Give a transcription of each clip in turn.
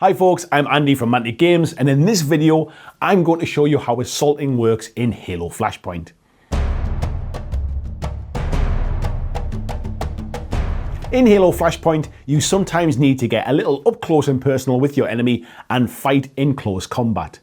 Hi folks, I'm Andy from Mantic Games, and in this video I'm going to show you how assaulting works in Halo Flashpoint. In Halo Flashpoint, you sometimes need to get a little up close and personal with your enemy and fight in close combat.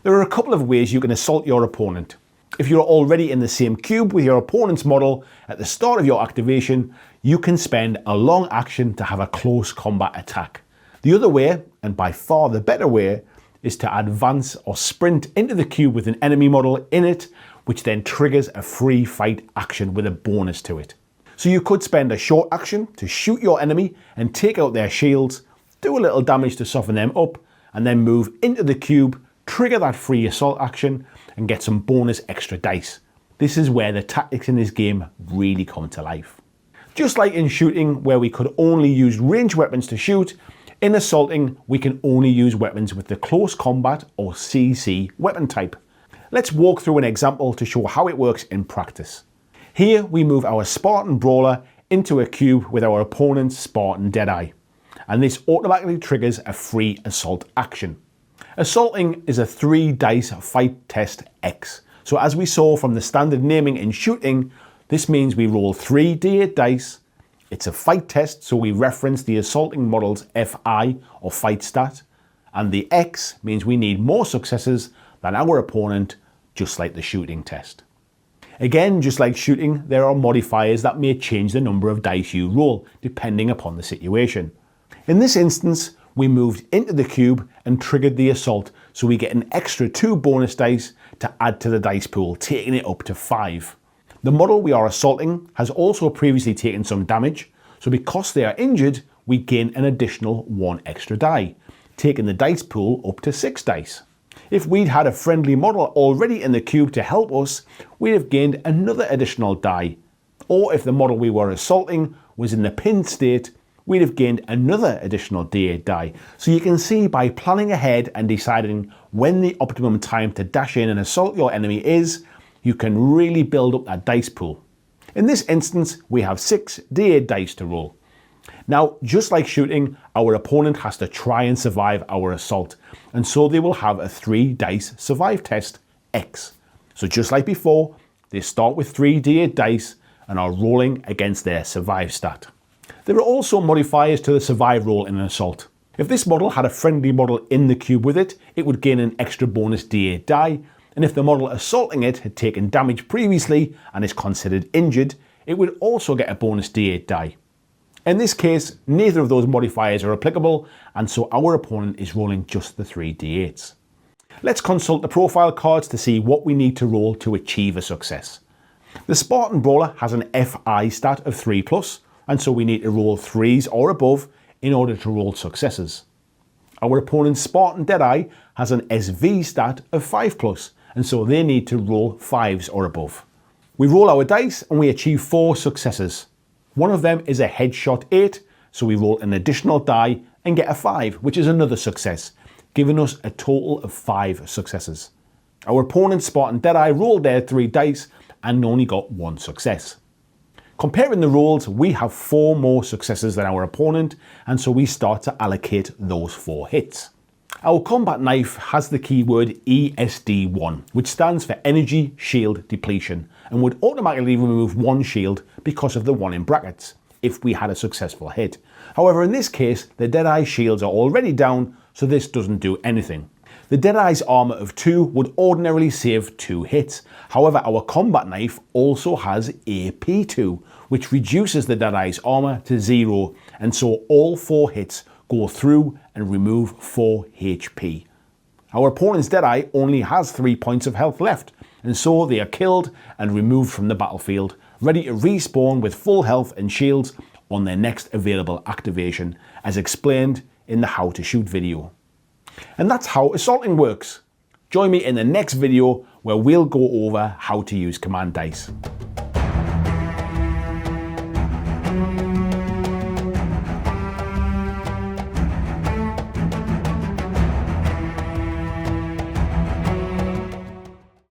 There are a couple of ways you can assault your opponent. If you're already in the same cube with your opponent's model at the start of your activation, you can spend a long action to have a close combat attack. The other way, and by far the better way, is to advance or sprint into the cube with an enemy model in it, which then triggers a free fight action with a bonus to it. So you could spend a short action to shoot your enemy and take out their shields, do a little damage to soften them up, and then move into the cube, trigger that free assault action, and get some bonus extra dice. This is where the tactics in this game really come to life. Just like in shooting, where we could only use ranged weapons to shoot, in assaulting, we can only use weapons with the close combat or CC weapon type. Let's walk through an example to show how it works in practice. Here we move our Spartan Brawler into a cube with our opponent's Spartan Deadeye, and this automatically triggers a free assault action. Assaulting is a 3 dice fight test X, so as we saw from the standard naming in shooting, this means we roll 3 d8 dice. It's a fight test, so we reference the assaulting model's FI or fight stat, and the X means we need more successes than our opponent, just like the shooting test. Again, just like shooting, there are modifiers that may change the number of dice you roll, depending upon the situation. In this instance, we moved into the cube and triggered the assault, so we get an extra 2 bonus dice to add to the dice pool, taking it up to 5. The model we are assaulting has also previously taken some damage, so because they are injured, we gain an additional 1 extra die, taking the dice pool up to 6 dice. If we'd had a friendly model already in the cube to help us, we'd have gained another additional die. Or if the model we were assaulting was in the pinned state, we'd have gained another additional d8 die. So you can see, by planning ahead and deciding when the optimum time to dash in and assault your enemy is, you can really build up that dice pool. In this instance, we have 6 d8 dice to roll. Now, just like shooting, our opponent has to try and survive our assault, and so they will have a 3 dice survive test X. So just like before, they start with 3 d8 dice and are rolling against their survive stat. There are also modifiers to the survive roll in an assault. If this model had a friendly model in the cube with it, it would gain an extra bonus d8 die, and if the model assaulting it had taken damage previously and is considered injured, it would also get a bonus d8 die. In this case, neither of those modifiers are applicable, and so our opponent is rolling just the 3 d8s. Let's consult the profile cards to see what we need to roll to achieve a success. The Spartan Brawler has an FI stat of 3+, and so we need to roll 3s or above in order to roll successes. Our opponent's Spartan Deadeye has an SV stat of 5+, and so they need to roll 5s or above. We roll our dice and we achieve 4 successes. One of them is a headshot 8, so we roll an additional die and get a 5, which is another success, giving us a total of 5 successes. Our opponent's Spartan Deadeye rolled their 3 dice and only got 1 success. Comparing the rolls, we have 4 more successes than our opponent, and so we start to allocate those 4 hits. Our combat knife has the keyword ESD1, which stands for Energy Shield Depletion, and would automatically remove 1 shield because of the 1 in brackets, if we had a successful hit. However, in this case, the Deadeye shields are already down, so this doesn't do anything. The Deadeye's armor of 2 would ordinarily save 2 hits. However, our combat knife also has AP2, which reduces the Deadeye's armor to 0, and so all 4 hits go through and remove 4 HP. Our opponent's Deadeye only has 3 points of health left, and so they are killed and removed from the battlefield, ready to respawn with full health and shields on their next available activation, as explained in the How to Shoot video. And that's how assaulting works. Join me in the next video where we'll go over how to use command dice.